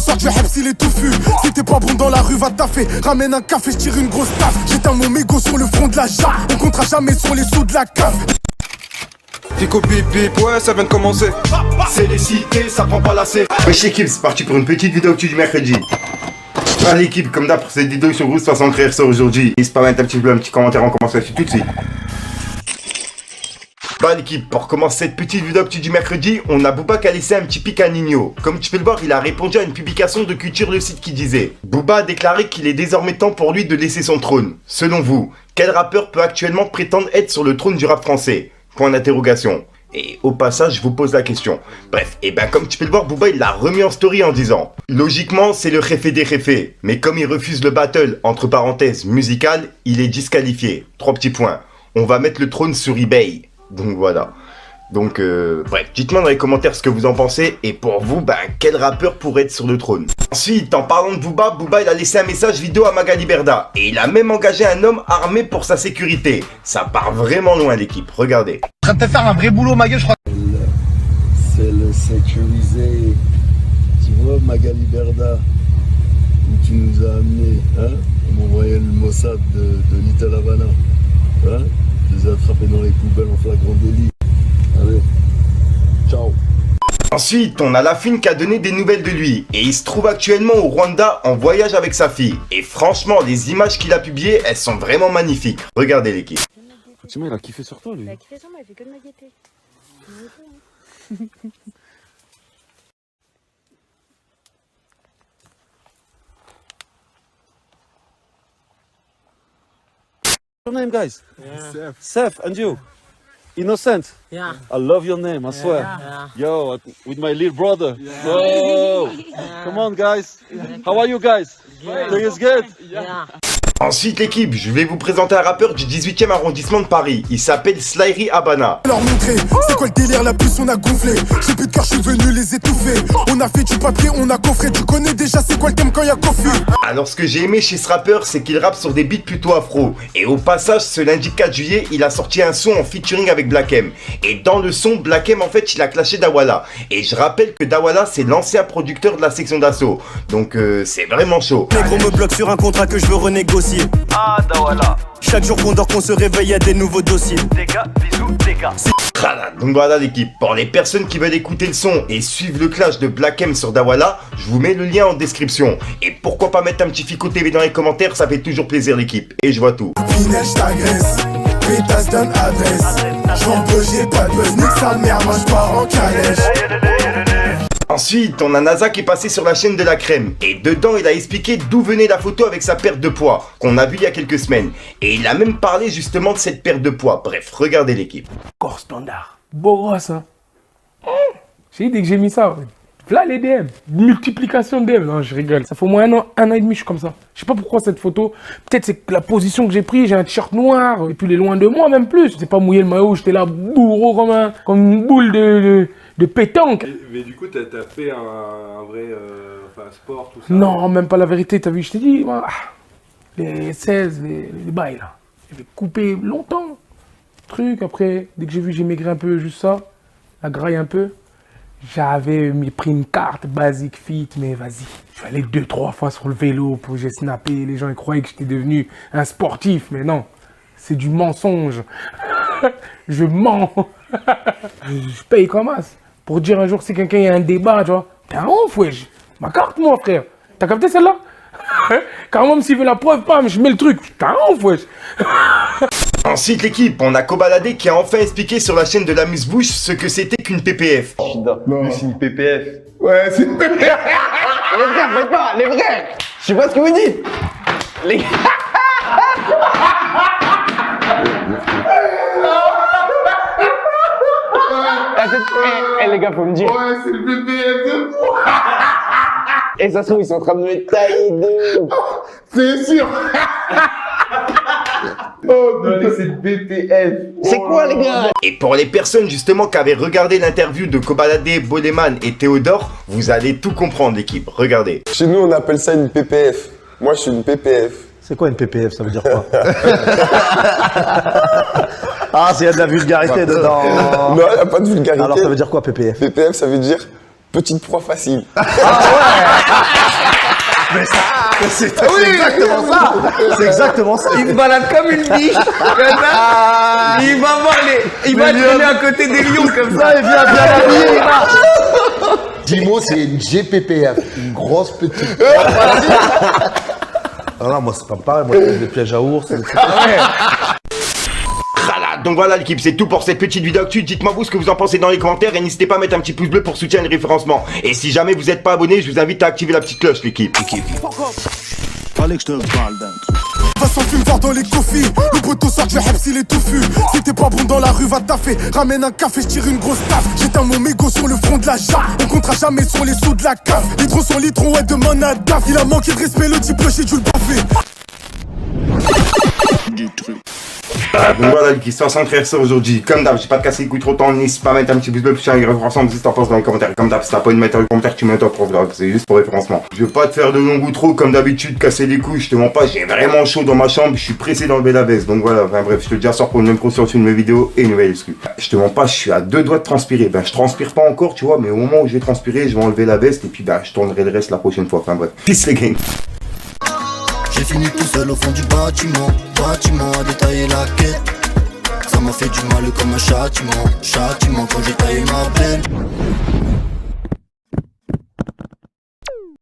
sort du Hebs, il est touffu. Si t'es pas bon dans la rue, va taffer. Ramène un café, je tire une grosse taf. J'éteins mon mégot sur le front de la jarre. On comptera jamais sur les sous de la cave. Fico bip bip, ouais ça vient de commencer. C'est les cités, ça prend pas la C. Wesh l'équipe, c'est parti pour une petite vidéo du mercredi. Ah l'équipe, comme d'hab pour cette vidéo sur Rousse, façon de créer ça aujourd'hui. N'hésite pas à mettre un petit bleu, un petit commentaire en commençant tout de suite. Bah l'équipe, pour commencer cette petite vidéo du mercredi, on a Booba qui a laissé un petit pic à Nino. Comme tu peux le voir, il a répondu à une publication de Culture le site qui disait: Booba a déclaré qu'il est désormais temps pour lui de laisser son trône. Selon vous, quel rappeur peut actuellement prétendre être sur le trône du rap français? Point d'interrogation. Et au passage, je vous pose la question. Bref, et ben comme tu peux le voir, Booba il l'a remis en story en disant: logiquement, c'est le réfé des réfés. Mais comme il refuse le battle, entre parenthèses, musical, il est disqualifié. 3 petits points. On va mettre le trône sur eBay. Donc voilà. Donc bref, dites-moi dans les commentaires ce que vous en pensez. Et pour vous, ben quel rappeur pourrait être sur le trône? Ensuite, en parlant de Booba, Booba il a laissé un message vidéo à Magali Berda. Et il a même engagé un homme armé pour sa sécurité. Ça part vraiment loin l'équipe, regardez. En train de te faire un vrai boulot ma gueule, je crois. C'est le sécurisé. Tu vois Magali Berda, où tu nous as amené, hein? On m'envoyait le Mossad de Little Havana. Hein? Je les ai attrapés dans les poubelles en flagrant délit. Allez, ciao. Ensuite, on a Lafine qui a donné des nouvelles de lui. Et il se trouve actuellement au Rwanda en voyage avec sa fille. Et franchement, les images qu'il a publiées, elles sont vraiment magnifiques. Regardez l'équipe. Fatima, il a kiffé sur toi lui. Il a kiffé sur moi, il fait que de ma gaieté. Your name, guys? Yeah. Seth, and you? Innocent? Yeah. I love your name, I swear. Yeah. Yo, with my little brother. Whoa! Come on, guys. How are you guys? Things good? Yeah. Ensuite l'équipe, je vais vous présenter un rappeur du 18e arrondissement de Paris. Il s'appelle Slyry Habana. Leur montrer, c'est quoi le délire, la puce on a gonflé. J'ai plus de cœur, je suis venu les étouffer. On a fait du papier, on a coffré. Tu connais déjà c'est quoi le thème quand y'a Kofi. Alors ce que j'ai aimé chez ce rappeur, c'est qu'il rappe sur des beats plutôt afro. Et au passage, ce lundi 4 juillet, il a sorti un son en featuring avec Black M. Et dans le son, Black M en fait, il a clashé Dawala. Et je rappelle que Dawala, c'est l'ancien producteur de la section d'assaut. Donc c'est vraiment chaud. Les gros me bloquent sur un contrat que je veux renégocier. Ah, Dawala. Chaque jour qu'on dort, qu'on se réveille, y'a des nouveaux dossiers. Des gars, bisous, des gars. Voilà, donc voilà l'équipe. Pour les personnes qui veulent écouter le son et suivre le clash de Black M sur Dawala, je vous mets le lien en description. Et pourquoi pas mettre un petit Fico TV dans les commentaires, ça fait toujours plaisir l'équipe. Et je vois tout. Pinel, je t'agresse. Pétasse, donne adresse. J'en peux, j'ai pas de buzz. Nique sa mère, moi je pars en calèche. Ensuite, on a NASA qui est passé sur la chaîne de la crème. Et dedans, il a expliqué d'où venait la photo avec sa perte de poids, qu'on a vu il y a quelques semaines. Et il a même parlé justement de cette perte de poids. Bref, regardez l'équipe. Corps standard. Beau gosse, hein. J'ai dit dès que j'ai mis ça, ouais. Là les DM, multiplication de DM. Non, je rigole. Ça fait au moins un an et demi, je suis comme ça. Je sais pas pourquoi cette photo. Peut-être c'est la position que j'ai prise. J'ai un t-shirt noir. Et puis il est loin de moi, même plus. C'est pas mouillé le maillot. J'étais là, bourreau comme une boule de pétanque. Mais du coup, t'as fait un vrai sport, tout ça? Non, même pas la vérité. T'as vu, je t'ai dit, moi, les 16, les bails là. J'avais coupé longtemps. Truc. Après, dès que j'ai vu, j'ai maigri un peu, juste ça. La graille un peu. J'avais pris une carte basique fit, mais vas-y. Je suis allé 2-3 fois sur le vélo pour j'ai snappé. Les gens ils croyaient que j'étais devenu un sportif, mais non. C'est du mensonge. Je mens. Je paye comme as. Pour dire un jour si quelqu'un y a un débat, tu vois. T'es un ouf, wesh. Ma carte, moi, frère. T'as capté celle-là? Car même s'il veut la preuve, bam, je mets le truc. T'es un ouf, wesh. Ensuite l'équipe, on a Kobalade qui a enfin expliqué sur la chaîne de l'Amuse-Bouche ce que c'était qu'une PPF. Non, c'est une PPF. Ouais, c'est une PPF. Les frères, faites pas, les frères. Je sais pas ce que vous dites. Les gars. Les gars, faut me dire. Ouais, c'est le PPF de fou. Et ça se trouve, ils sont en train de me tailler de ouf. C'est sûr. Oh putain, c'est le BPF. C'est quoi les gars? Et pour les personnes justement qui avaient regardé l'interview de Kobalade, Bodeman et Théodore, vous allez tout comprendre l'équipe, regardez. Chez nous, on appelle ça une PPF. Moi, je suis une PPF. C'est quoi une PPF, ça veut dire quoi? Ah, il y a de la vulgarité dedans. Non, il n'y a pas de vulgarité. Alors ça veut dire quoi PPF? PPF, ça veut dire petite proie facile. Ah ouais. C'est exactement ça. C'est exactement ça. Il se balade comme une biche, comme ça. Il va voir il va traîner à côté des lions comme ça. Il vient bien habillé, il marche. Dimo, c'est une GPPF, une grosse petite. Ah non, moi c'est pas pareil, moi je fais des pièges à ours. Donc voilà l'équipe, c'est tout pour cette petite vidéo actu. Dites-moi vous ce que vous en pensez dans les commentaires et n'hésitez pas à mettre un petit pouce bleu pour soutenir le référencement. Et si jamais vous n'êtes pas abonné, je vous invite à activer la petite cloche l'équipe. Fallait que je te parle d'un truc. Va s'en fume voir dans les coffees. Le poteau sort du Hebs, il est touffu. Si t'es pas bon dans la rue, va taffer. Ramène un café, je tire une grosse taf. J'éteins mon mégot sur le front de la jarre. On comptera jamais sur les sous de la cave. Litron sur litron, ouais, demande à Daf. Il a manqué de respect, le type, j'ai dû le baffer. Du truc. Donc voilà l'équipe, 60 frères ça aujourd'hui. Comme d'hab, j'ai pas de casser les couilles trop de temps. N'hésite pas à mettre un petit pouce bleu pour faire un référencement. N'hésite pas à penser dans les commentaires. Comme d'hab, si t'as pas envie de mettre un commentaire, tu mets un top pour vlog. C'est juste pour référencement. Je veux pas te faire de longs outros comme d'habitude, casser les couilles. Je te mens pas, j'ai vraiment chaud dans ma chambre. Je suis pressé d'enlever la veste. Donc voilà, enfin bref, je te dis à soir pour une même sur une nouvelle vidéo et une nouvelle excuse. Je te mens pas, je suis à 2 doigts de transpirer. Ben je transpire pas encore, tu vois, mais au moment où je vais transpirer, je vais enlever la veste et puis ben je tournerai le reste la prochaine fois. Enfin bref, peace les gang. J'ai fini tout seul au fond du bâtiment à détailler la quête. Ça m'a fait du mal comme un châtiment quand j'ai taillé ma peine.